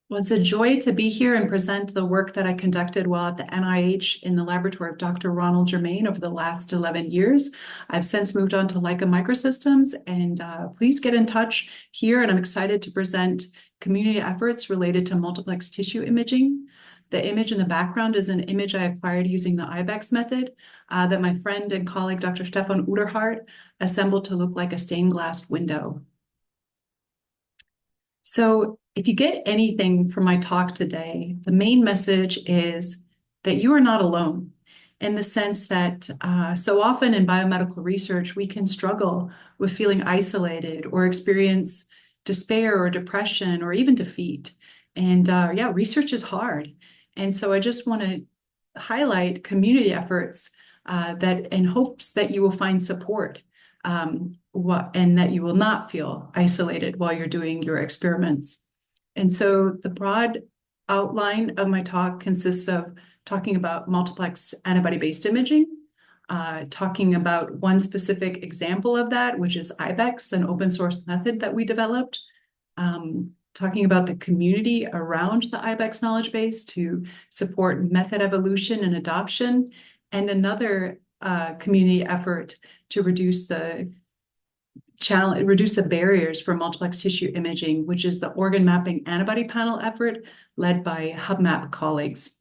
Well, it's a joy to be here and present the work that I conducted while at the NIH in the laboratory of Dr. Ronald Germain over the last 11 years. I've since moved on to Leica Microsystems, and please get in touch here. And I'm excited to present community efforts related to multiplex tissue imaging. The image in the background is an image I acquired using the IBEX method that my friend and colleague, Dr. Stefan Uderhardt, assembled to look like a stained glass window. So if you get anything from my talk today, the main message is that you are not alone, in the sense that so often in biomedical research, we can struggle with feeling isolated or experience despair or depression or even defeat. And yeah, research is hard. And so I just want to highlight community efforts that in hopes that you will find support and that you will not feel isolated while you're doing your experiments. And so the broad outline of my talk consists of talking about multiplexed antibody-based imaging, talking about one specific example of that, which is IBEX, an open source method that we developed, talking about the community around the IBEX knowledge base to support method evolution and adoption, and another community effort to reduce the barriers for multiplex tissue imaging, which is the Organ Mapping Antibody Panel effort led by HuBMAP colleagues.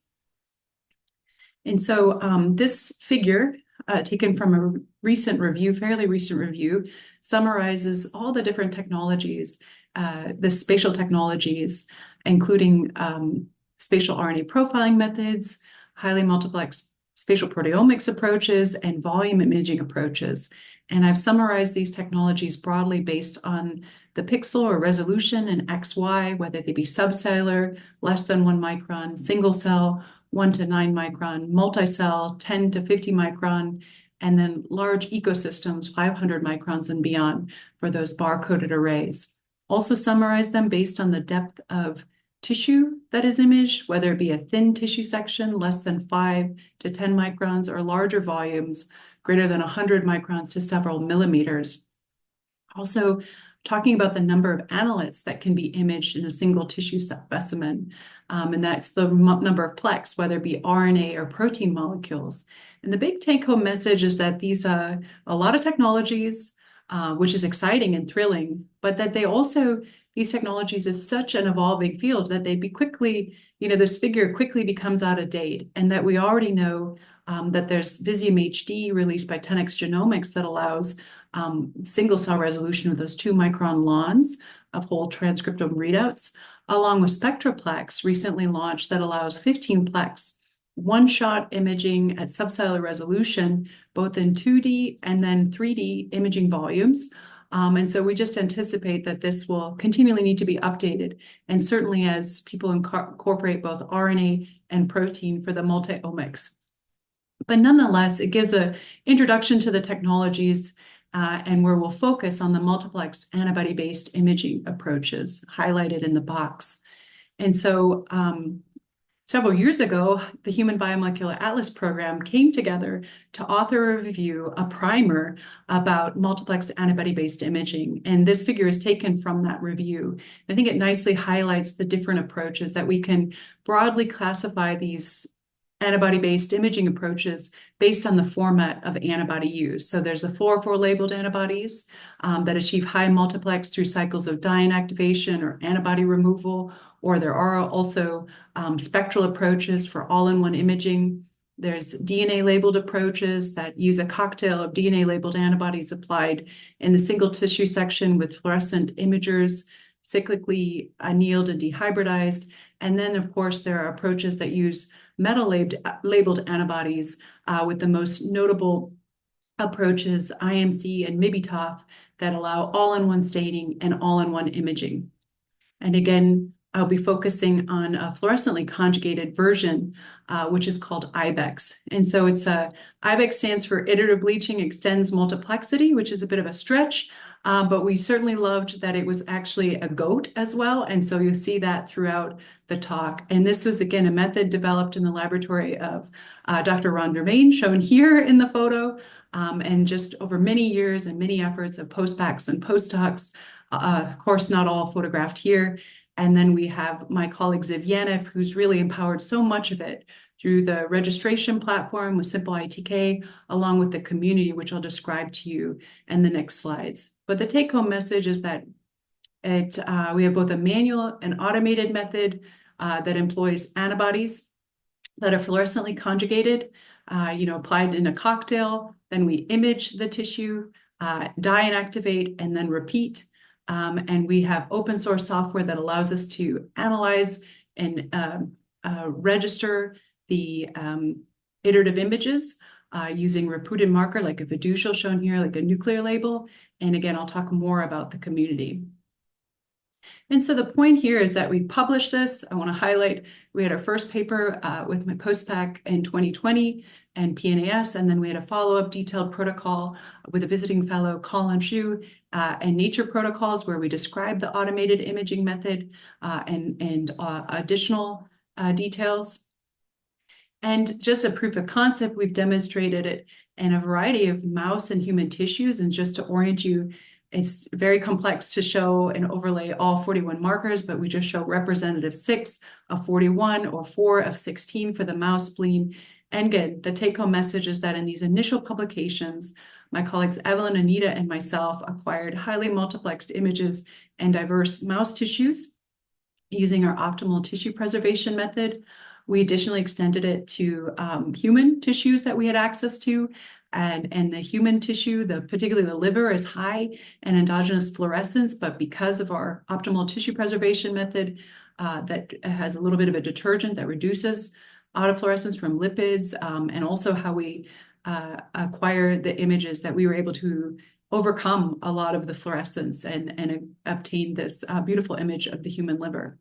And so this figure, taken from a fairly recent review, summarizes all the different technologies, the spatial technologies, including spatial RNA profiling methods, highly multiplex spatial proteomics approaches, and volume imaging approaches. And I've summarized these technologies broadly based on the pixel or resolution in XY, whether they be subcellular, less than 1 micron, single cell, 1 to 9 micron, multicell, 10 to 50 micron, and then large ecosystems, 500 microns and beyond for those bar-coded arrays. Also summarize them based on the depth of tissue that is imaged, whether it be a thin tissue section, less than 5 to 10 microns, or larger volumes, greater than 100 microns to several millimeters. Also, talking about the number of analytes that can be imaged in a single tissue specimen, and that's the number of plex, whether it be RNA or protein molecules. And the big take-home message is that these are a lot of technologies, which is exciting and thrilling, but that these technologies is such an evolving field that they'd be quickly, this figure quickly becomes out of date, and that we already know that there's Visium HD released by 10x Genomics that allows single cell resolution with those 2 micron lons of whole transcriptome readouts, along with SpectraPlex recently launched that allows 15 plex one-shot imaging at subcellular resolution, both in 2D and then 3D imaging volumes. And so we just anticipate that this will continually need to be updated, and certainly as people incorporate both RNA and protein for the multi-omics. But nonetheless, it gives an introduction to the technologies and where we'll focus on the multiplexed antibody-based imaging approaches highlighted in the box. And so several years ago, the Human BioMolecular Atlas Program came together to author a review, a primer about multiplexed antibody-based imaging. And this figure is taken from that review. I think it nicely highlights the different approaches that we can broadly classify these antibody-based imaging approaches based on the format of antibody use. So there's the 404 labeled antibodies that achieve high multiplex through cycles of dye inactivation or antibody removal, or there are also spectral approaches for all-in-one imaging. There's DNA-labeled approaches that use a cocktail of DNA-labeled antibodies applied in the single tissue section with fluorescent imagers, cyclically annealed and dehybridized. And then, of course, there are approaches that use metal-labeled antibodies with the most notable approaches, IMC and MIBITOF, that allow all-in-one staining and all-in-one imaging. And again, I'll be focusing on a fluorescently conjugated version, which is called IBEX. And so IBEX stands for Iterative Bleaching Extends Multiplexity, which is a bit of a stretch, but we certainly loved that it was actually a goat as well. And so you'll see that throughout the talk. And this was, again, a method developed in the laboratory of Dr. Ron Germain, shown here in the photo, and just over many years and many efforts of postbacks and postdocs, of course, not all photographed here. And then we have my colleague Ziv Yanif, who's really empowered so much of it through the registration platform with Simple ITK, along with the community, which I'll describe to you in the next slides. But the take-home message is that we have both a manual and automated method that employs antibodies that are fluorescently conjugated, applied in a cocktail. Then we image the tissue, dye and activate, and then repeat. And we have open source software that allows us to analyze and register the iterative images using reputed marker like a fiducial shown here, like a nuclear label. And again, I'll talk more about the community. And so the point here is that we published this. I want to highlight, we had our first paper with my postbac in 2020 and PNAS, and then we had a follow-up detailed protocol with a visiting fellow, Colin Shu, and Nature protocols where we describe the automated imaging method and additional details. And just a proof of concept, we've demonstrated it in a variety of mouse and human tissues. And just to orient you, it's very complex to show and overlay all 41 markers, but we just show representative 6 of 41 or 4 of 16 for the mouse spleen. And again, the take-home message is that in these initial publications, my colleagues Evelyn, Anita, and myself acquired highly multiplexed images and diverse mouse tissues using our optimal tissue preservation method. We additionally extended it to human tissues that we had access to. And the human tissue, particularly the liver, is high in endogenous fluorescence, but because of our optimal tissue preservation method that has a little bit of a detergent that reduces autofluorescence from lipids, and also how we acquire the images, that we were able to overcome a lot of the fluorescence and obtain this beautiful image of the human liver,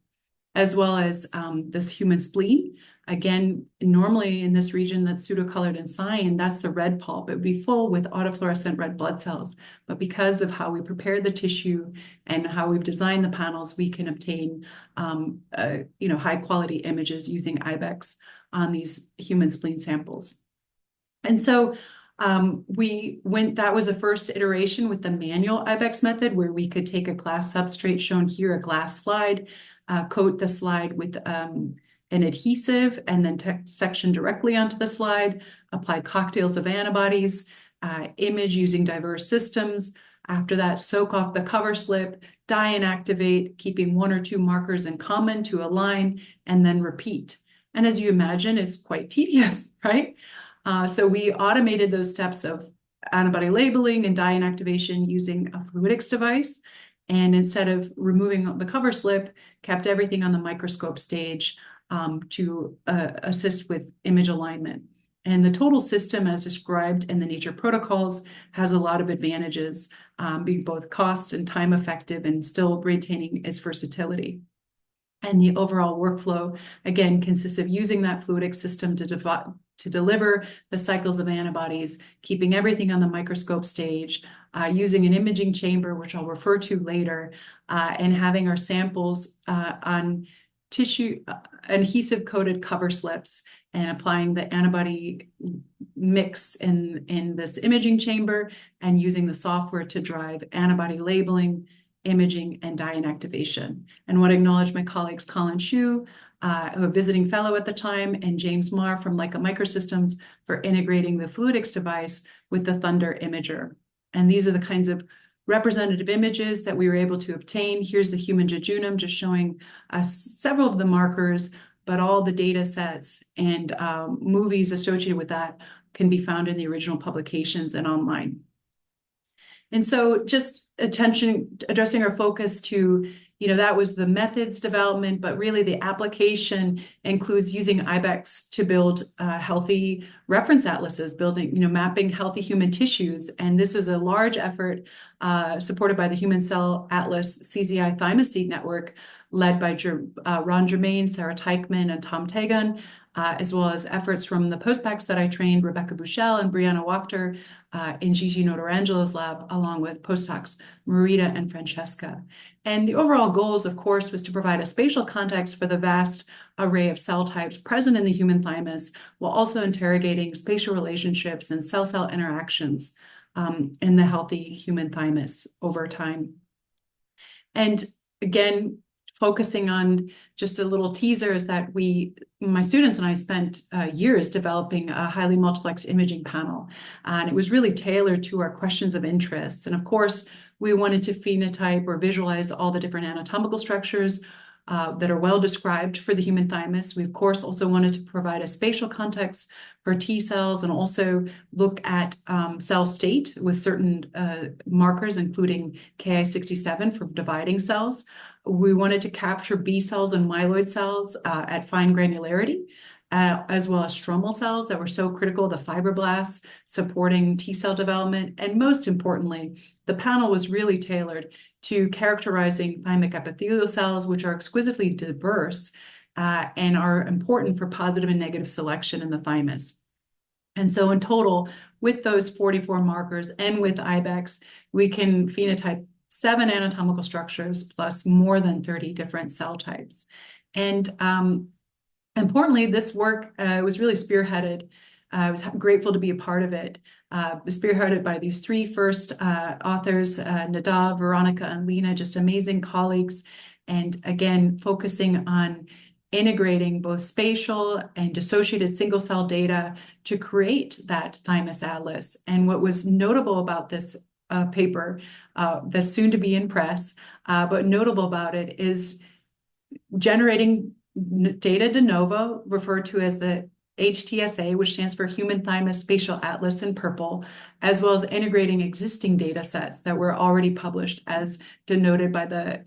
as well as this human spleen. Again, normally in this region that's pseudocolored in cyan, that's the red pulp. It would be full with autofluorescent red blood cells. But because of how we prepare the tissue and how we've designed the panels, we can obtain high quality images using IBEX on these human spleen samples. And so that was the first iteration with the manual IBEX method, where we could take a glass substrate, shown here, a glass slide, coat the slide with an adhesive, and then section directly onto the slide, apply cocktails of antibodies, image using diverse systems. After that, soak off the cover slip, dye and activate, keeping 1 or 2 markers in common to align, and then repeat. And as you imagine, it's quite tedious, right? So we automated those steps of antibody labeling and dye and activation using a fluidics device. And instead of removing the cover slip, kept everything on the microscope stage to assist with image alignment. And the total system, as described in the Nature protocols, has a lot of advantages, being both cost and time effective and still retaining its versatility. And the overall workflow, again, consists of using that fluidic system to deliver the cycles of antibodies, keeping everything on the microscope stage, using an imaging chamber, which I'll refer to later, and having our samples on tissue adhesive-coated cover slips, and applying the antibody mix in this imaging chamber, and using the software to drive antibody labeling, imaging, and dye and activation. And want to acknowledge my colleagues Colin Shu, a visiting fellow at the time, and James Marr from Leica Microsystems for integrating the fluidics device with the Thunder imager. And these are the kinds of representative images that we were able to obtain. Here's the human jejunum, just showing several of the markers, but all the data sets and movies associated with that can be found in the original publications and online. And so just addressing our focus to, that was the methods development, but really the application includes using IBEX to build healthy reference atlases, mapping healthy human tissues. And this is a large effort supported by the Human Cell Atlas CZI Thymoseed Network, led by Ron Germain, Sarah Teichman, and Tom Tagon, as well as efforts from the postbacs that I trained, Rebecca Bushell and Brianna Wachter, in Gigi Notarangela's lab, along with postdocs Marita and Francesca. And the overall goals, of course, was to provide a spatial context for the vast array of cell types present in the human thymus, while also interrogating spatial relationships and cell-cell interactions in the healthy human thymus over time. And again, focusing on just a little teaser is that my students and I spent years developing a highly multiplexed imaging panel, and it was really tailored to our questions of interest. And of course, we wanted to phenotype or visualize all the different anatomical structures that are well described for the human thymus. We, of course, also wanted to provide a spatial context for T cells and also look at cell state with certain markers, including Ki67 for dividing cells. We wanted to capture B cells and myeloid cells at fine granularity, as well as stromal cells that were so critical, the fibroblasts supporting T cell development. And most importantly, the panel was really tailored to characterizing thymic epithelial cells, which are exquisitely diverse and are important for positive and negative selection in the thymus. And so in total, with those 44 markers and with IBEX, we can phenotype 7 anatomical structures plus more than 30 different cell types. And importantly, this work was really spearheaded. I was grateful to be a part of it. Spearheaded by these 3 first authors, Nadav, Veronica, and Lena, just amazing colleagues. And again, focusing on integrating both spatial and dissociated single-cell data to create that thymus atlas. And what was notable about this paper that's soon to be in press, but notable about it is generating data de novo, referred to as the HTSA, which stands for Human Thymus Spatial Atlas in purple, as well as integrating existing data sets that were already published, as denoted by the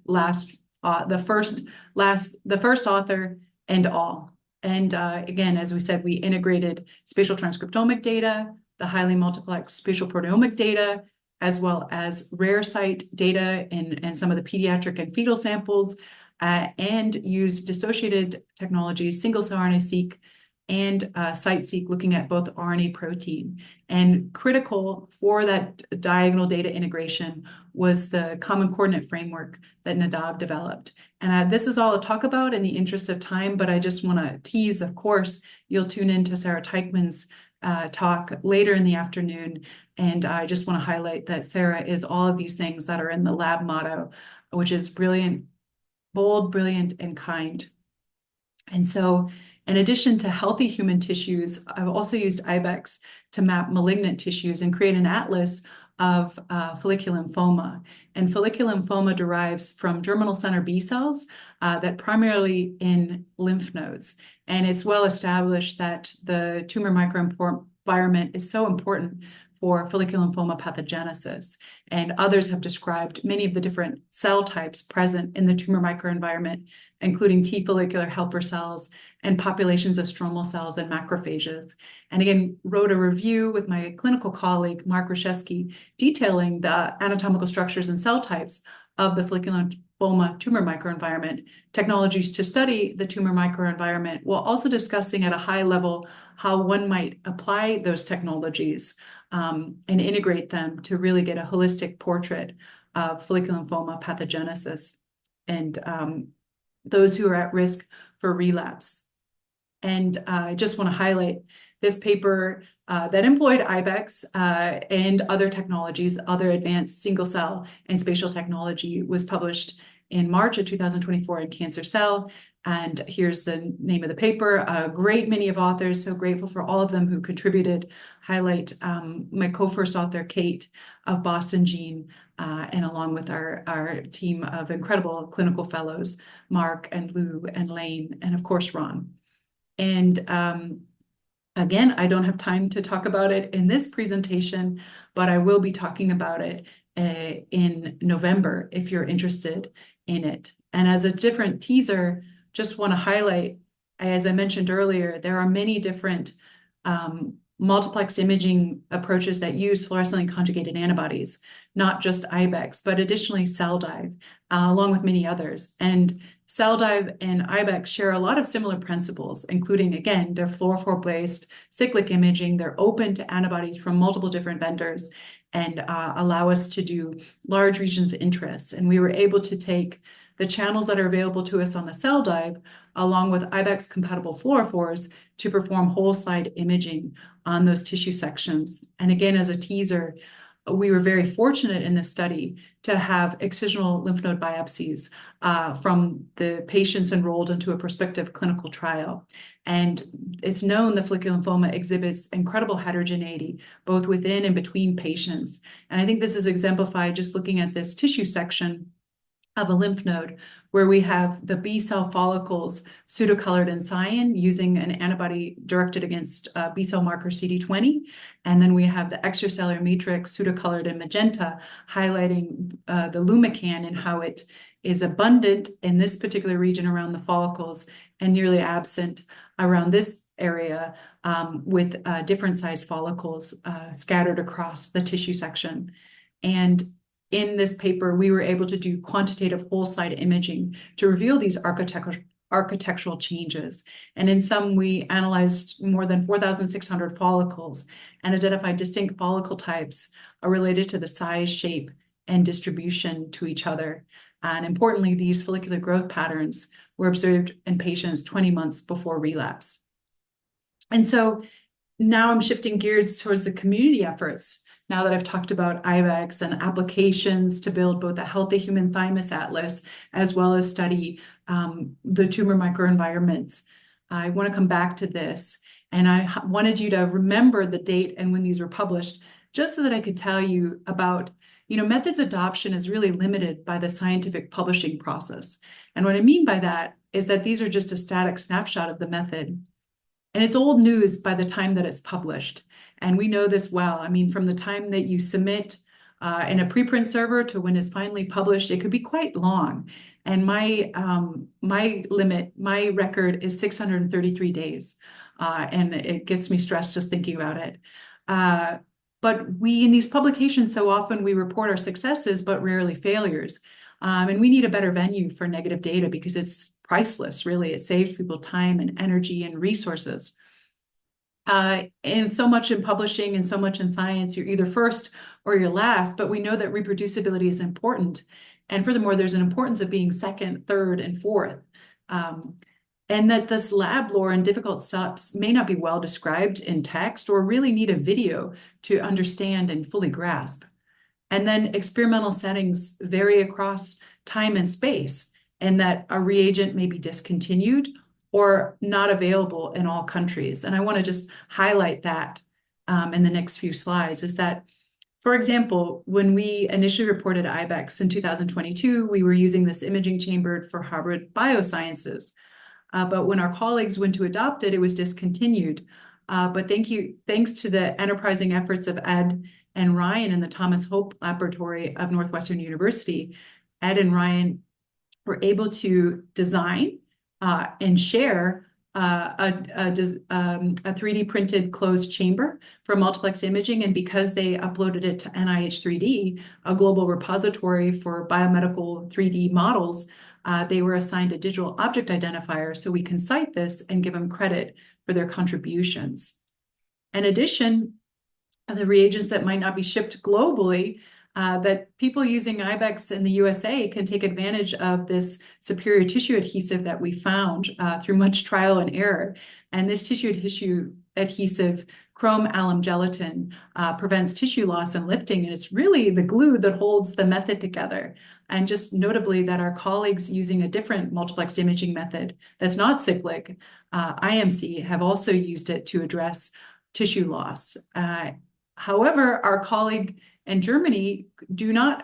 first author and all. And again, as we said, we integrated spatial transcriptomic data, the highly multiplexed spatial proteomic data, as well as rare site data and some of the pediatric and fetal samples, and used dissociated technologies, single-cell RNA-seq, and site-seq, looking at both RNA protein. And critical for that diagonal data integration was the common coordinate framework that Nadav developed. And this is all I'll talk about in the interest of time, but I just want to tease, of course, you'll tune in to Sarah Teichmann's talk later in the afternoon. And I just want to highlight that Sarah is all of these things that are in the lab motto, which is brilliant, bold, brilliant, and kind. And so, in addition to healthy human tissues, I've also used IBEX to map malignant tissues and create an atlas of follicular lymphoma. And follicular lymphoma derives from germinal center B cells that primarily in lymph nodes. And it's well established that the tumor microenvironment is so important for follicular lymphoma pathogenesis. And others have described many of the different cell types present in the tumor microenvironment, including T follicular helper cells and populations of stromal cells and macrophages. And again, wrote a review with my clinical colleague, Mark Reshevsky, detailing the anatomical structures and cell types of the follicular lymphoma tumor microenvironment, technologies to study the tumor microenvironment, while also discussing at a high level how one might apply those technologies and integrate them to really get a holistic portrait of follicular lymphoma pathogenesis and those who are at risk for relapse. And I just want to highlight this paper that employed IBEX and other technologies, other advanced single cell and spatial technology, was published in March of 2024 in Cancer Cell. And here's the name of the paper. A great many of authors, so grateful for all of them who contributed. Highlight my co-first author, Kate, of Boston Gene, and along with our team of incredible clinical fellows, Mark and Lou and Lane, and of course, Ron. And again, I don't have time to talk about it in this presentation, but I will be talking about it in November if you're interested in it. And as a different teaser, just want to highlight, as I mentioned earlier, there are many different multiplexed imaging approaches that use fluorescently conjugated antibodies, not just IBEX, but additionally CellDive, along with many others. And CellDive and IBEX share a lot of similar principles, including, again, they're fluorophore-based cyclic imaging. They're open to antibodies from multiple different vendors and allow us to do large regions of interest. And we were able to take the channels that are available to us on the CellDive, along with IBEX-compatible fluorophores, to perform whole slide imaging on those tissue sections. And again, as a teaser, we were very fortunate in this study to have excisional lymph node biopsies from the patients enrolled into a prospective clinical trial. And it's known the follicular lymphoma exhibits incredible heterogeneity, both within and between patients. And I think this is exemplified just looking at this tissue section of a lymph node, where we have the B cell follicles pseudocolored in cyan using an antibody directed against B cell marker CD20. And then we have the extracellular matrix pseudocolored in magenta, highlighting the lumacan and how it is abundant in this particular region around the follicles and nearly absent around this area with different sized follicles scattered across the tissue section. And in this paper, we were able to do quantitative whole slide imaging to reveal these architectural changes. And in some, we analyzed more than 4,600 follicles and identified distinct follicle types related to the size, shape, and distribution to each other. And importantly, these follicular growth patterns were observed in patients 20 months before relapse. And so now I'm shifting gears towards the community efforts. Now that I've talked about IBEX and applications to build both a healthy human thymus atlas, as well as study the tumor microenvironments, I want to come back to this. And I wanted you to remember the date and when these were published, just so that I could tell you about, methods adoption is really limited by the scientific publishing process. And what I mean by that is that these are just a static snapshot of the method. And it's old news by the time that it's published. And we know this well. I mean, from the time that you submit in a preprint server to when it's finally published, it could be quite long. And my record is 633 days. And it gets me stressed just thinking about it. But in these publications, so often we report our successes, but rarely failures. And we need a better venue for negative data because it's priceless, really. It saves people time and energy and resources. And so much in publishing and so much in science, you're either first or you're last, but we know that reproducibility is important. And furthermore, there's an importance of being second, third, and fourth. And that this lab lore and difficult steps may not be well described in text or really need a video to understand and fully grasp. And then experimental settings vary across time and space, and that a reagent may be discontinued or not available in all countries. And I want to just highlight that in the next few slides, is that, for example, when we initially reported IBEX in 2022, we were using this imaging chamber for Harvard Biosciences. But when our colleagues went to adopt it, it was discontinued. But thanks to the enterprising efforts of Ed and Ryan in the Thomas Hope Laboratory of Northwestern University, Ed and Ryan were able to design and share a 3D printed closed chamber for multiplex imaging. And because they uploaded it to NIH 3D, a global repository for biomedical 3D models, they were assigned a digital object identifier so we can cite this and give them credit for their contributions. In addition, the reagents that might not be shipped globally, that people using IBEX in the USA can take advantage of this superior tissue adhesive that we found through much trial and error. And this tissue adhesive, chrome alum gelatin, prevents tissue loss and lifting, and it's really the glue that holds the method together. And just notably that our colleagues using a different multiplexed imaging method that's not cyclic, IMC, have also used it to address tissue loss. However, our colleague in Germany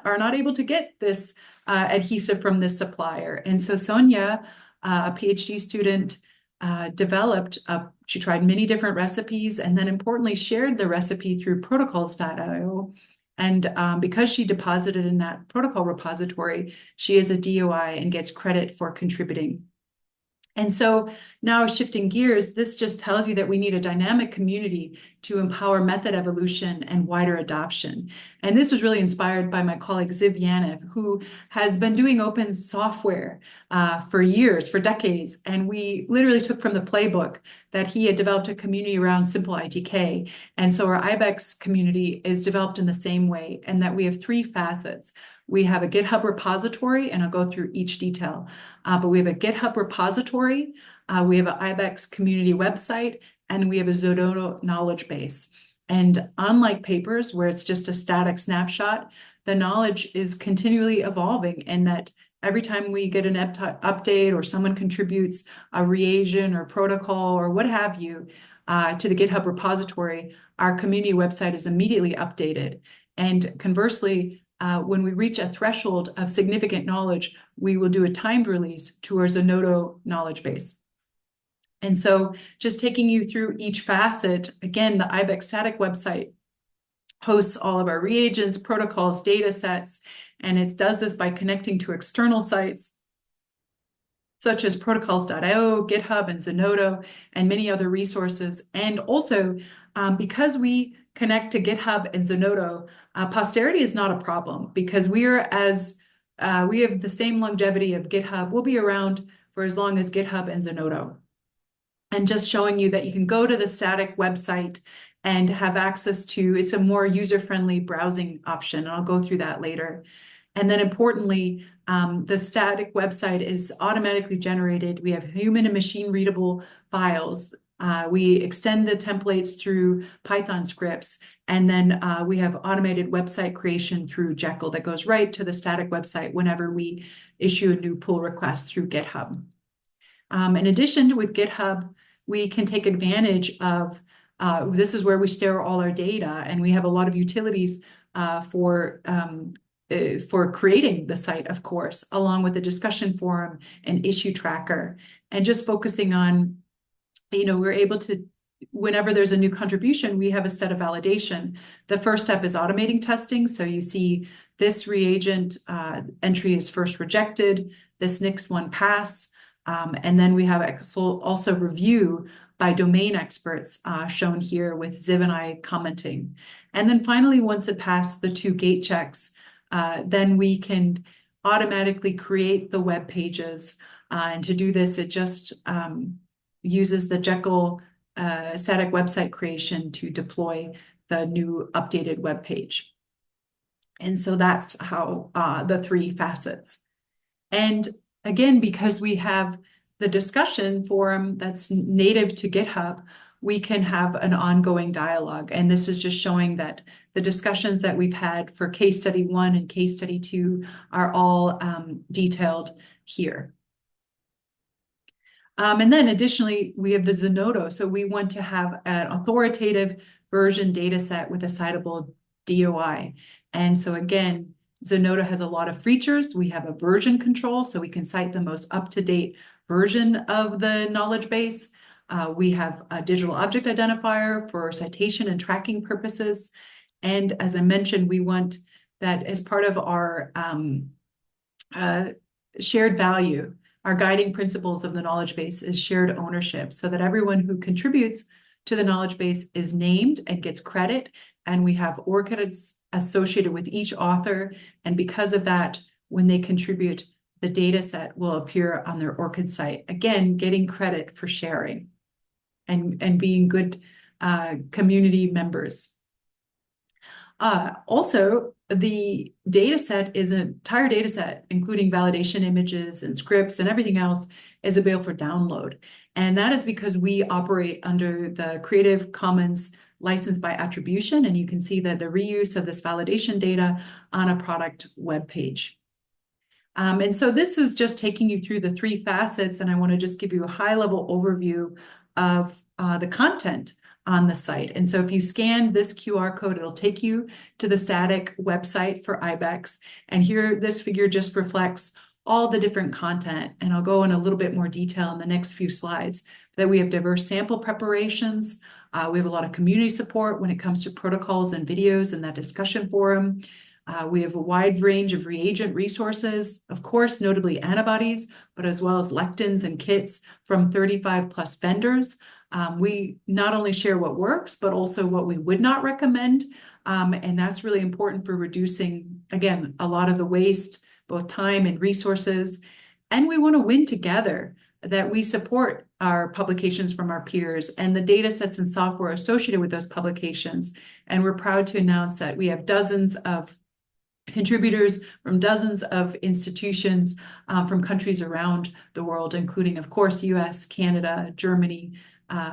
are not able to get this adhesive from this supplier. And so Sonia, a PhD student, she tried many different recipes and then importantly shared the recipe through protocols.io. And because she deposited in that protocol repository, she is a DOI and gets credit for contributing. And so now shifting gears, this just tells you that we need a dynamic community to empower method evolution and wider adoption. And this was really inspired by my colleague Ziv Yanev, who has been doing open software for years, for decades. And we literally took from the playbook that he had developed a community around simple ITK. And so our IBEX community is developed in the same way, and that we have three facets. We have a GitHub repository, and I'll go through each detail, but we have a GitHub repository, we have an IBEX community website, and we have a Zotero knowledge base. And unlike papers where it's just a static snapshot, the knowledge is continually evolving, and that every time we get an update or someone contributes a reagent or protocol or what have you to the GitHub repository, our community website is immediately updated. And conversely, when we reach a threshold of significant knowledge, we will do a timed release to our Zenodo knowledge base. And so just taking you through each facet, again, the IBEX static website hosts all of our reagents, protocols, data sets, and it does this by connecting to external sites such as protocols.io, GitHub, and Zenodo, and many other resources. And also, because we connect to GitHub and Zenodo, posterity is not a problem, because we have the same longevity of GitHub. We'll be around for as long as GitHub and Zenodo. And just showing you that you can go to the static website and have access to, it's a more user-friendly browsing option. And I'll go through that later. And then importantly, the static website is automatically generated. We have human and machine readable files. We extend the templates through Python scripts, and then we have automated website creation through Jekyll that goes right to the static website whenever we issue a new pull request through GitHub. In addition, with GitHub, we can take advantage of, this is where we store all our data, and we have a lot of utilities for creating the site, of course, along with the discussion forum and issue tracker. And just focusing on, we're able to, whenever there's a new contribution, we have a step of validation. The first step is automating testing. So you see this reagent entry is first rejected, this next one pass. And then we have also review by domain experts shown here with Ziv and I commenting. And then finally, once it passed the 2 gate checks, then we can automatically create the web pages. And to do this, it just uses the Jekyll static website creation to deploy the new updated web page. And so that's how the 3 facets. And again, because we have the discussion forum that's native to GitHub, we can have an ongoing dialogue. And this is just showing that the discussions that we've had for case study 1 and case study 2 are all detailed here. And then additionally, we have the Zenodo. So we want to have an authoritative version data set with a citable DOI. And so again, Zenodo has a lot of features. We have a version control, so we can cite the most up-to-date version of the knowledge base. We have a digital object identifier for citation and tracking purposes. And as I mentioned, we want that as part of our shared value. Our guiding principles of the knowledge base is shared ownership, so that everyone who contributes to the knowledge base is named and gets credit. And we have ORCIDs associated with each author. And because of that, when they contribute, the data set will appear on their ORCID site. Again, getting credit for sharing and being good community members. Also, the data set is an entire data set, including validation images and scripts and everything else, is available for download. And that is because we operate under the Creative Commons license by attribution, and you can see that the reuse of this validation data on a product web page. And so this was just taking you through the 3 facets, and I want to just give you a high-level overview of the content on the site. And so if you scan this QR code, it'll take you to the static website for IBEX. And here, this figure just reflects all the different content. And I'll go in a little bit more detail in the next few slides, that we have diverse sample preparations. We have a lot of community support when it comes to protocols and videos in that discussion forum. We have a wide range of reagent resources, of course, notably antibodies, but as well as lectins and kits from 35 plus vendors. We not only share what works, but also what we would not recommend. And that's really important for reducing, again, a lot of the waste, both time and resources. And we want to win together, that we support our publications from our peers and the data sets and software associated with those publications. And we're proud to announce that we have dozens of contributors from dozens of institutions from countries around the world, including, of course, US, Canada, Germany,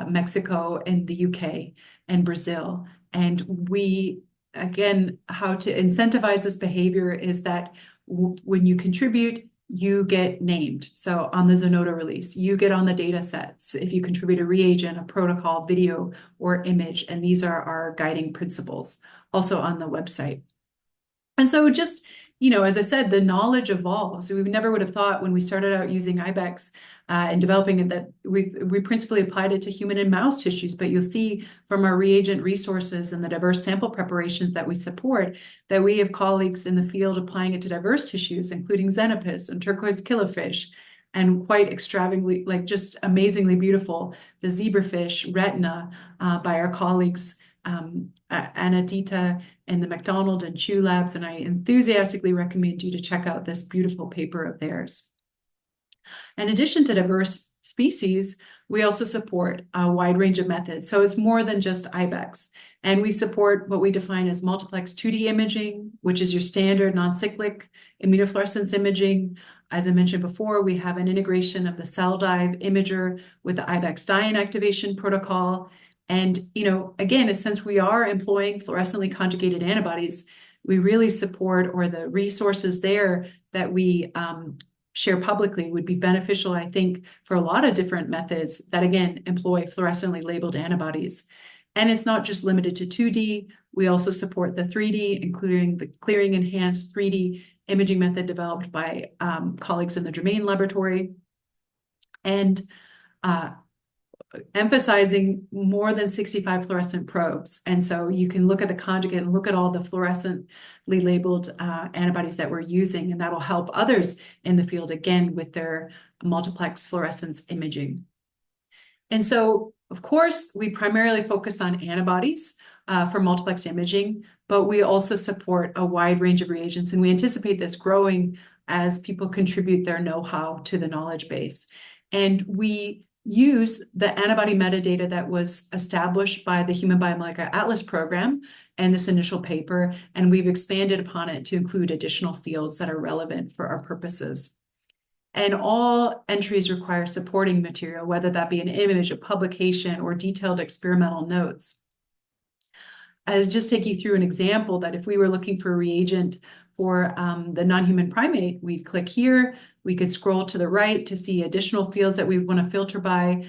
Mexico, and the UK, and Brazil. And we again, how to incentivize this behavior is that when you contribute, you get named. So on the Zenodo release, you get on the data sets if you contribute a reagent, a protocol, video, or image. And these are our guiding principles also on the website. And so just, as I said, the knowledge evolves. We never would have thought when we started out using IBEX and developing it that we principally applied it to human and mouse tissues. But you'll see from our reagent resources and the diverse sample preparations that we support that we have colleagues in the field applying it to diverse tissues, including xenopus and turquoise killifish, and quite extravagantly, like just amazingly beautiful, the zebrafish retina by our colleagues Anadita and the McDonald and Chu labs, and I enthusiastically recommend you to check out this beautiful paper of theirs. In addition to diverse species, we also support a wide range of methods. So it's more than just IBEX. And we support what we define as multiplex 2D imaging, which is your standard non-cyclic immunofluorescence imaging. As I mentioned before, we have an integration of the cell dive imager with the IBEX dye inactivation protocol. And, again, since we are employing fluorescently conjugated antibodies, we really support, or the resources there that we share publicly would be beneficial, I think, for a lot of different methods that, again, employ fluorescently labeled antibodies. And it's not just limited to 2D. We also support the 3D, including the clearing enhanced 3D imaging method developed by colleagues in the Germain laboratory. And emphasizing more than 65 fluorescent probes. And so you can look at the conjugate and look at all the fluorescently labeled antibodies that we're using, and that'll help others in the field, again, with their multiplex fluorescence imaging. And so, of course, we primarily focus on antibodies for multiplex imaging, but we also support a wide range of reagents, and we anticipate this growing as people contribute their know-how to the knowledge base. And we use the antibody metadata that was established by the Human BioMolecular Atlas Program and this initial paper, and we've expanded upon it to include additional fields that are relevant for our purposes. And all entries require supporting material, whether that be an image, a publication, or detailed experimental notes. I'll just take you through an example that if we were looking for a reagent for the non-human primate, we'd click here. We could scroll to the right to see additional fields that we want to filter by.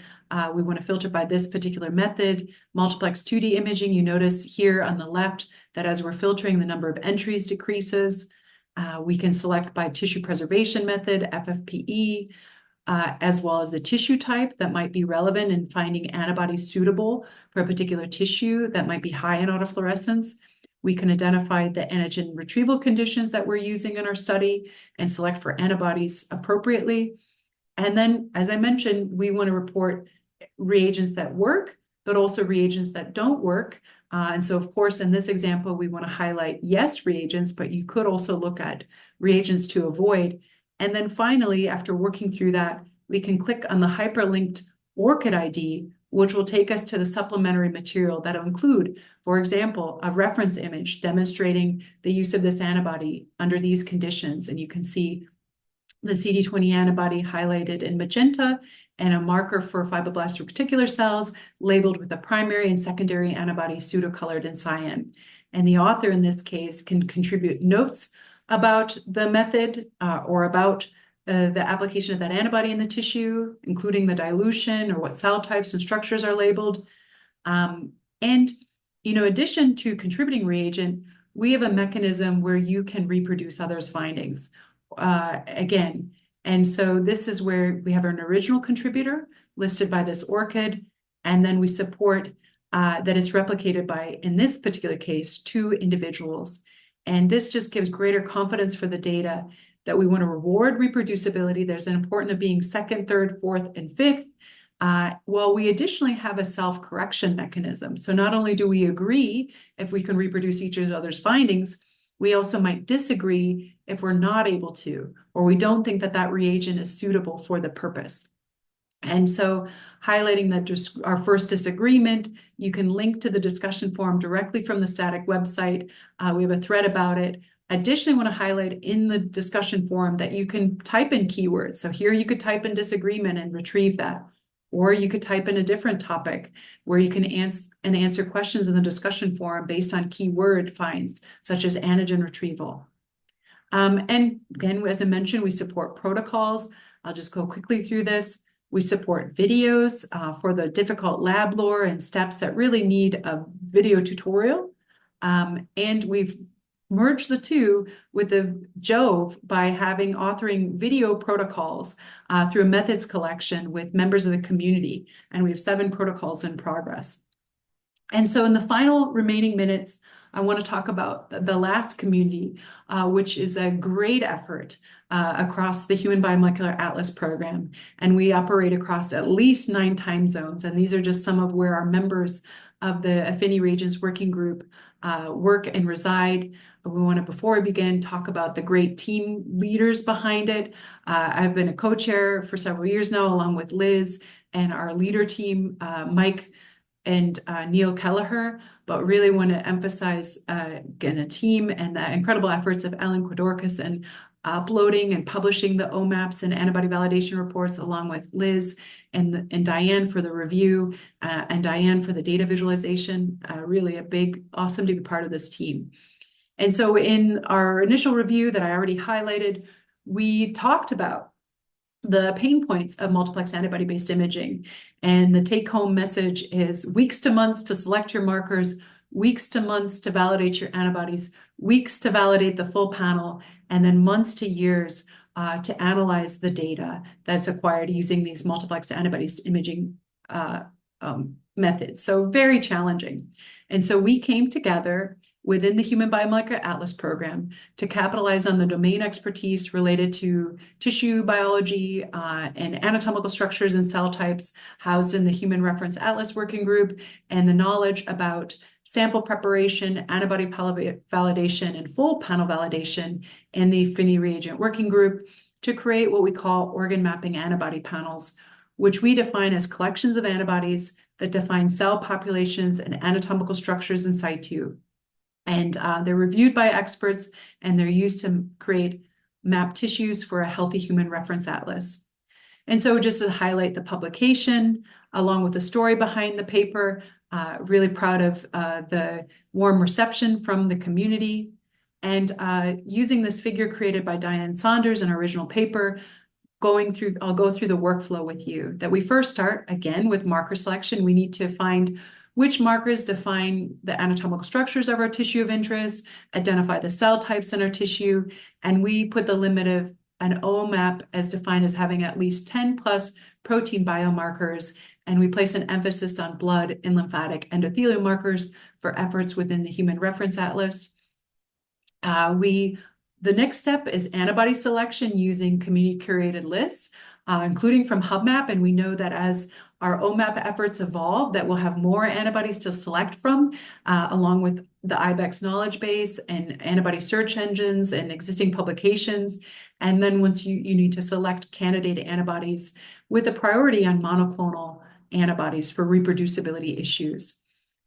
We want to filter by this particular method, multiplex 2D imaging. You notice here on the left that as we're filtering, the number of entries decreases. We can select by tissue preservation method, FFPE, as well as the tissue type that might be relevant in finding antibodies suitable for a particular tissue that might be high in autofluorescence. We can identify the antigen retrieval conditions that we're using in our study and select for antibodies appropriately. And then, as I mentioned, we want to report reagents that work, but also reagents that don't work. And so, of course, in this example, we want to highlight yes reagents, but you could also look at reagents to avoid. And then finally, after working through that, we can click on the hyperlinked ORCID ID, which will take us to the supplementary material that will include, for example, a reference image demonstrating the use of this antibody under these conditions. And you can see the CD20 antibody highlighted in magenta and a marker for fibroblast reticular cells labeled with a primary and secondary antibody pseudocolored in cyan. And the author in this case can contribute notes about the method or about the application of that antibody in the tissue, including the dilution or what cell types and structures are labeled. And, in addition to contributing reagent, we have a mechanism where you can reproduce others' findings again. And so this is where we have an original contributor listed by this ORCID, and then we support that it's replicated by, in this particular case, 2 individuals. And this just gives greater confidence for the data that we want to reward reproducibility. There's an importance of being second, third, fourth, and fifth, while we additionally have a self-correction mechanism. So not only do we agree if we can reproduce each other's findings, we also might disagree if we're not able to, or we don't think that that reagent is suitable for the purpose. And so highlighting that just our first disagreement, you can link to the discussion forum directly from the static website. We have a thread about it. Additionally, I want to highlight in the discussion forum that you can type in keywords. So here you could type in disagreement and retrieve that. Or you could type in a different topic where you can answer questions in the discussion forum based on keyword finds, such as antigen retrieval. And again, as I mentioned, we support protocols. I'll just go quickly through this. We support videos for the difficult lab lore and steps that really need a video tutorial. And we've merged the two with the Jove by authoring video protocols through a methods collection with members of the community. And we have 7 protocols in progress. And so in the final remaining minutes, I want to talk about the last community, which is a great effort across the Human BioMolecular Atlas Program. And we operate across at least 9 time zones. And these are just some of where our members of the Affinity Reagents Working Group work and reside. We want to, before we begin, talk about the great team leaders behind it. I've been a co-chair for several years now, along with Liz and our leader team, Mike and Neil Kelleher, but really want to emphasize, again, a team and the incredible efforts of Ellen Quidorcas and uploading and publishing the OMAPs and antibody validation reports, along with Liz and Diane for the review, and Diane for the data visualization. Really a big, awesome to be part of this team. And so in our initial review that I already highlighted, we talked about the pain points of multiplexed antibody-based imaging. And the take-home message is weeks to months to select your markers, weeks to months to validate your antibodies, weeks to validate the full panel, and then months to years to analyze the data that's acquired using these multiplexed antibody-based imaging methods. So very challenging. And so we came together within the Human BioMolecular Atlas Program to capitalize on the domain expertise related to tissue biology and anatomical structures and cell types housed in the Human Reference Atlas Working Group, and the knowledge about sample preparation, antibody validation, and full panel validation in the Affinity Reagent Working Group to create what we call Organ Mapping Antibody Panels, which we define as collections of antibodies that define cell populations and anatomical structures in situ. And they're reviewed by experts, and they're used to create map tissues for a healthy human reference atlas. And so just to highlight the publication, along with the story behind the paper, really proud of the warm reception from the community. And using this figure created by Diane Saunders in her original paper, I'll go through the workflow with you. That we first start, again, with marker selection. We need to find which markers define the anatomical structures of our tissue of interest, identify the cell types in our tissue, and we put the limit of an OMAP as defined as having at least 10 plus protein biomarkers, and we place an emphasis on blood and lymphatic endothelial markers for efforts within the Human Reference Atlas. The next step is antibody selection using community-curated lists, including from HuBMAP, and we know that as our OMAP efforts evolve, that we'll have more antibodies to select from, along with the IBEX Knowledge-Base and antibody search engines and existing publications. And then once you need to select candidate antibodies with a priority on monoclonal antibodies for reproducibility issues.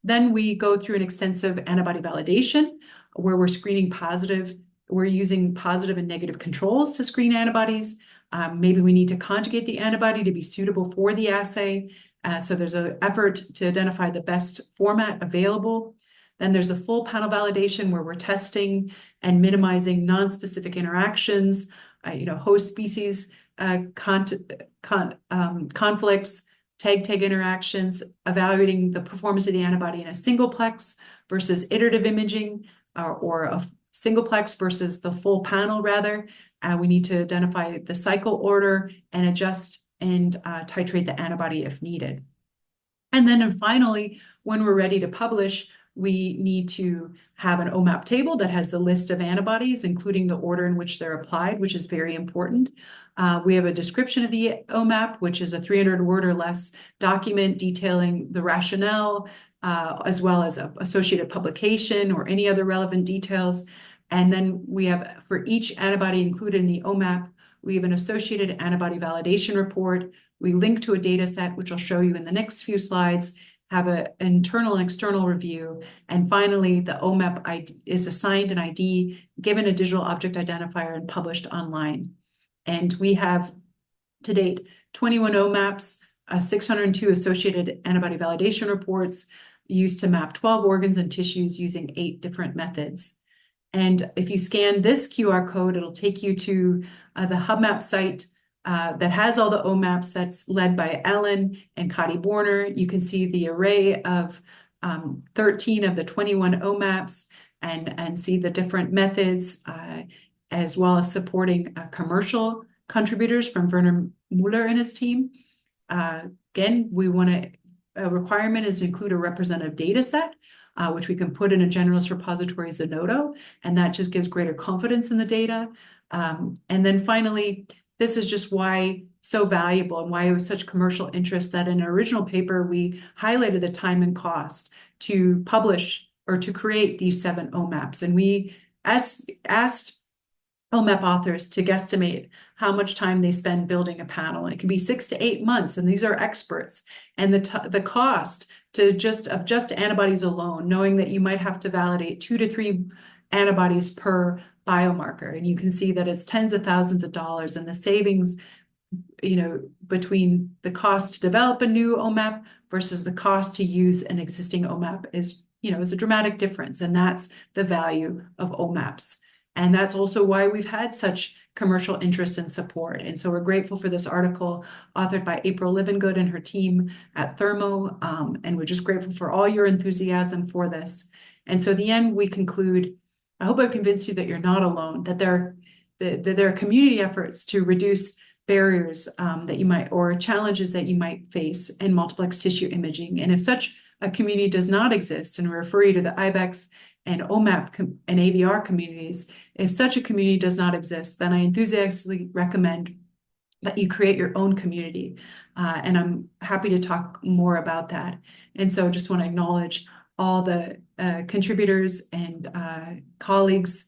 Then we go through an extensive antibody validation where we're screening positive. We're using positive and negative controls to screen antibodies. Maybe we need to conjugate the antibody to be suitable for the assay. So there's an effort to identify the best format available. Then there's a full panel validation where we're testing and minimizing non-specific interactions, host species conflicts, tag interactions, evaluating the performance of the antibody in a singleplex versus iterative imaging, or a singleplex versus the full panel rather. We need to identify the cycle order and adjust and titrate the antibody if needed. And then finally, when we're ready to publish, we need to have an OMAP table that has a list of antibodies, including the order in which they're applied, which is very important. We have a description of the OMAP, which is a 300-word or less document detailing the rationale, as well as an associated publication or any other relevant details. And then we have, for each antibody included in the OMAP, we have an associated antibody validation report. We link to a data set, which I'll show you in the next few slides, have an internal and external review. And finally, the OMAP is assigned an ID, given a digital object identifier, and published online. And we have, to date, 21 OMAPs 602 associated antibody validation reports used to map 12 organs and tissues using 8 different methods. And if you scan this QR code, it'll take you to the HuBMAP site that has all the OMAPs, that's led by Ellen and Kati Borner. You can see the array of 13 of the 21 OMAPs and see the different methods, as well as supporting commercial contributors from Werner Muller and his team. Again, a requirement is to include a representative data set, which we can put in a generalist repository Zenodo, and that just gives greater confidence in the data. And then finally, this is just why so valuable and why it was such commercial interest that in our original paper, we highlighted the time and cost to publish or to create these 7 OMAPs. And we asked OMAP authors to guesstimate how much time they spend building a panel. And it can be 6 to 8 months, and these are experts. And the cost of just antibodies alone, knowing that you might have to validate 2 to 3 antibodies per biomarker. And you can see that it's tens of thousands of dollars, and the savings, between the cost to develop a new OMAP versus the cost to use an existing OMAP is a dramatic difference. And that's the value of OMAPs. And that's also why we've had such commercial interest and support. And so we're grateful for this article authored by April Livengood and her team at Thermo. And we're just grateful for all your enthusiasm for this. And so at the end, we conclude, I hope I've convinced you that you're not alone, that there are community efforts to reduce barriers that you might, or challenges that you might face in multiplex tissue imaging. And if such a community does not exist, and we refer you to the IBEX and OMAP and AVR communities, if such a community does not exist, then I enthusiastically recommend that you create your own community. And I'm happy to talk more about that. And so just want to acknowledge all the contributors and colleagues,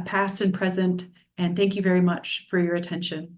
past and present, and thank you very much for your attention.